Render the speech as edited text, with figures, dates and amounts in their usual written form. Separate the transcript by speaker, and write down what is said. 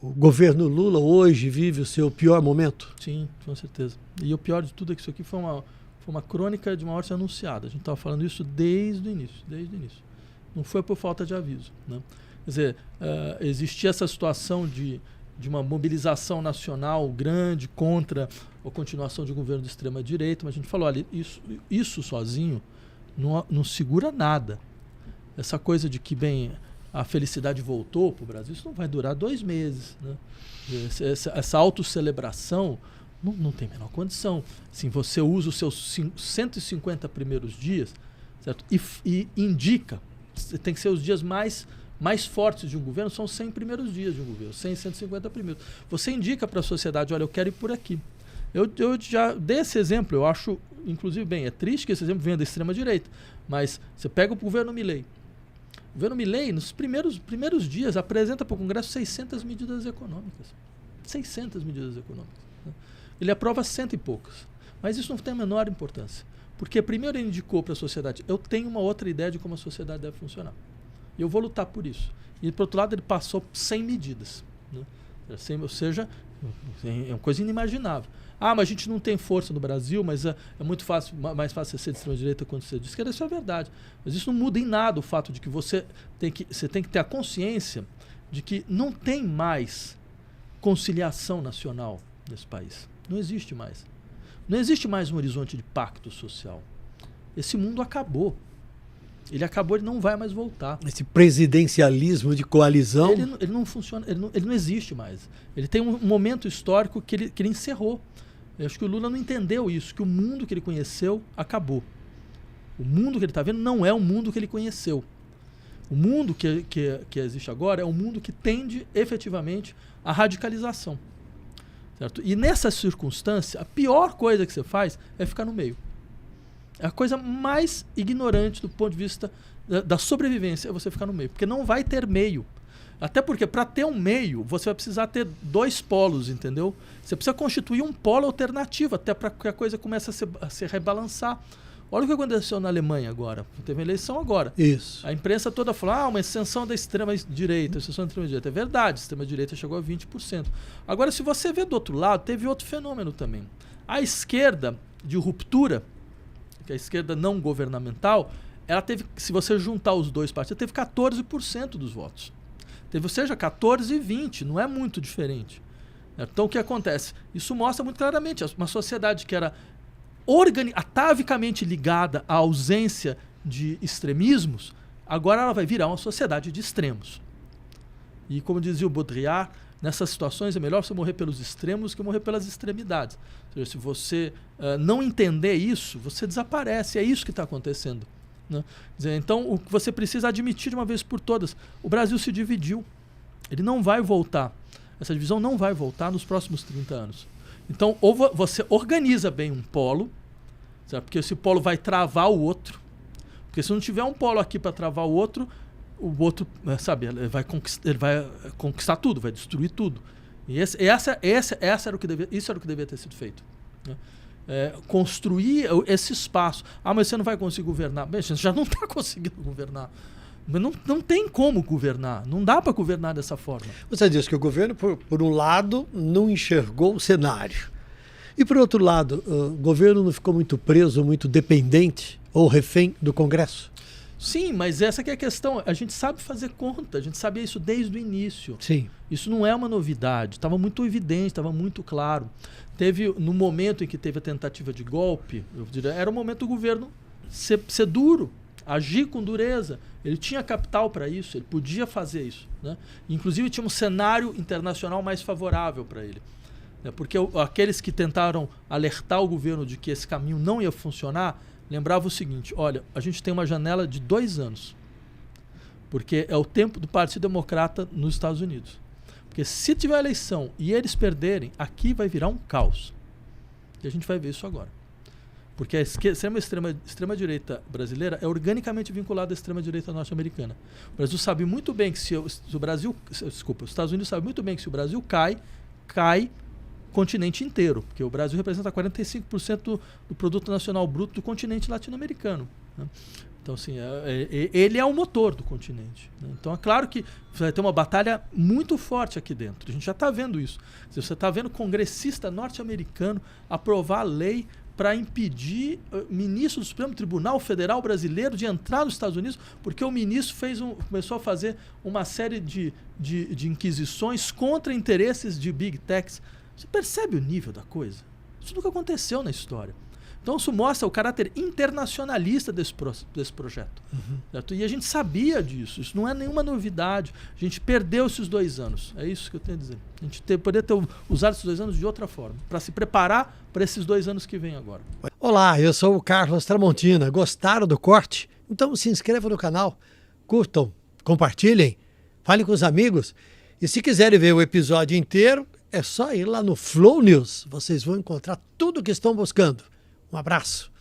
Speaker 1: o governo Lula hoje vive o seu pior momento?
Speaker 2: Sim, com certeza. E o pior de tudo é que isso aqui foi uma crônica de uma morte anunciada. A gente estava falando isso desde o início. Não foi por falta de aviso, né? Quer dizer, existia essa situação de uma mobilização nacional grande contra a continuação de um governo de extrema-direita, mas a gente falou, olha, isso sozinho não segura nada. Essa coisa de que, bem, a felicidade voltou para o Brasil, isso não vai durar 2 meses, né? Essa autocelebração não tem a menor condição. Assim, você usa os seus 150 primeiros dias, certo? E indica, tem que ser os dias mais fortes de um governo, são 100 primeiros dias de um governo, 150 primeiros. Você indica para a sociedade, olha, eu quero ir por aqui. Eu já dei esse exemplo, eu acho, inclusive, bem, é triste que esse exemplo venha da extrema-direita, mas você pega o governo Milei. O governo Milei, nos primeiros dias, apresenta para o Congresso 600 medidas econômicas. 600 medidas econômicas. Né? Ele aprova 100 e poucas. Mas isso não tem a menor importância. Porque, primeiro, ele indicou para a sociedade, eu tenho uma outra ideia de como a sociedade deve funcionar. E eu vou lutar por isso. E, por outro lado, ele passou 100 medidas. Né? Ou seja, é uma coisa inimaginável. Mas a gente não tem força no Brasil, mas é muito fácil, mais fácil ser de extrema-direita quando você diz que isso é verdade. Mas isso não muda em nada o fato de que você tem que ter a consciência de que não tem mais conciliação nacional nesse país. Não existe mais. Não existe mais um horizonte de pacto social. Esse mundo acabou. Ele acabou, ele não vai mais voltar.
Speaker 1: Esse presidencialismo de coalizão...
Speaker 2: Ele não funciona, ele não existe mais. Ele tem um momento histórico que ele encerrou. Eu acho que o Lula não entendeu isso, que o mundo que ele conheceu acabou. O mundo que ele está vendo não é o mundo que ele conheceu. O mundo que existe agora é um mundo que tende efetivamente à radicalização. Certo? E nessa circunstância, a pior coisa que você faz é ficar no meio. É a coisa mais ignorante do ponto de vista da sobrevivência, é você ficar no meio. Porque não vai ter meio. Até porque, para ter um meio, você vai precisar ter 2 polos, entendeu? Você precisa constituir um polo alternativo, até para que a coisa comece a se rebalançar. Olha o que aconteceu na Alemanha agora. Teve uma eleição agora.
Speaker 1: Isso.
Speaker 2: A imprensa toda falou, uma extensão da extrema-direita. É verdade, a extrema-direita chegou a 20%. Agora, se você vê do outro lado, teve outro fenômeno também. A esquerda de ruptura, que é a esquerda não governamental, ela teve, se você juntar os 2 partidos, teve 14% dos votos. Ou seja, 14 e 20, não é muito diferente. Então, o que acontece? Isso mostra muito claramente uma sociedade que era atavicamente ligada à ausência de extremismos, agora ela vai virar uma sociedade de extremos. E, como dizia o Baudrillard, nessas situações é melhor você morrer pelos extremos que morrer pelas extremidades. Ou seja, se você não entender isso, você desaparece. É isso que está acontecendo. Né? Então, o que você precisa admitir de uma vez por todas, o Brasil se dividiu. Ele não vai voltar. Essa divisão não vai voltar nos próximos 30 anos. Então, ou você organiza bem um polo, certo? Porque esse polo vai travar o outro. Porque se não tiver um polo aqui para travar o outro, ele vai conquistar tudo, vai destruir tudo. E isso era o que devia ter sido feito. Né? Construir esse espaço. Mas você não vai conseguir governar. Bem, você já não está conseguindo governar. Mas não tem como governar. Não dá para governar dessa forma.
Speaker 1: Você diz que o governo, por um lado, não enxergou o cenário. E, por outro lado, o governo não ficou muito preso, muito dependente ou refém do Congresso?
Speaker 2: Sim, mas essa que é a questão. A gente sabe fazer conta. A gente sabia isso desde o início.
Speaker 1: Sim.
Speaker 2: Isso não é uma novidade. Estava muito evidente, estava muito claro. No momento em que teve a tentativa de golpe, eu diria, era o momento do governo ser duro, agir com dureza. Ele tinha capital para isso, ele podia fazer isso. Né? Inclusive tinha um cenário internacional mais favorável para ele. Né? Porque aqueles que tentaram alertar o governo de que esse caminho não ia funcionar, lembravam o seguinte, olha, a gente tem uma janela de 2 anos, porque é o tempo do Partido Democrata nos Estados Unidos. Porque se tiver eleição e eles perderem, aqui vai virar um caos. E a gente vai ver isso agora. Porque a extrema-direita brasileira é organicamente vinculada à extrema-direita norte-americana. O Brasil sabe muito bem que os Estados Unidos sabem muito bem que se o Brasil cai o continente inteiro. Porque o Brasil representa 45% do produto nacional bruto do continente latino-americano. Né? Então, assim, ele é o motor do continente, né? Então, é claro que vai ter uma batalha muito forte aqui dentro. A gente já está vendo isso. Você está vendo congressista norte-americano aprovar lei para impedir ministro do Supremo Tribunal Federal brasileiro de entrar nos Estados Unidos, porque o ministro começou a fazer uma série de inquisições contra interesses de Big Techs. Você percebe o nível da coisa? Isso nunca aconteceu na história. Então isso mostra o caráter internacionalista desse projeto. Certo? E a gente sabia disso, isso não é nenhuma novidade. A gente perdeu esses 2 anos, é isso que eu tenho a dizer. A gente poderia ter usado esses 2 anos de outra forma, para se preparar para esses 2 anos que vêm agora.
Speaker 1: Olá, eu sou o Carlos Tramontina. Gostaram do corte? Então se inscrevam no canal, curtam, compartilhem, falem com os amigos. E se quiserem ver o episódio inteiro, é só ir lá no Flow News. Vocês vão encontrar tudo o que estão buscando. Um abraço.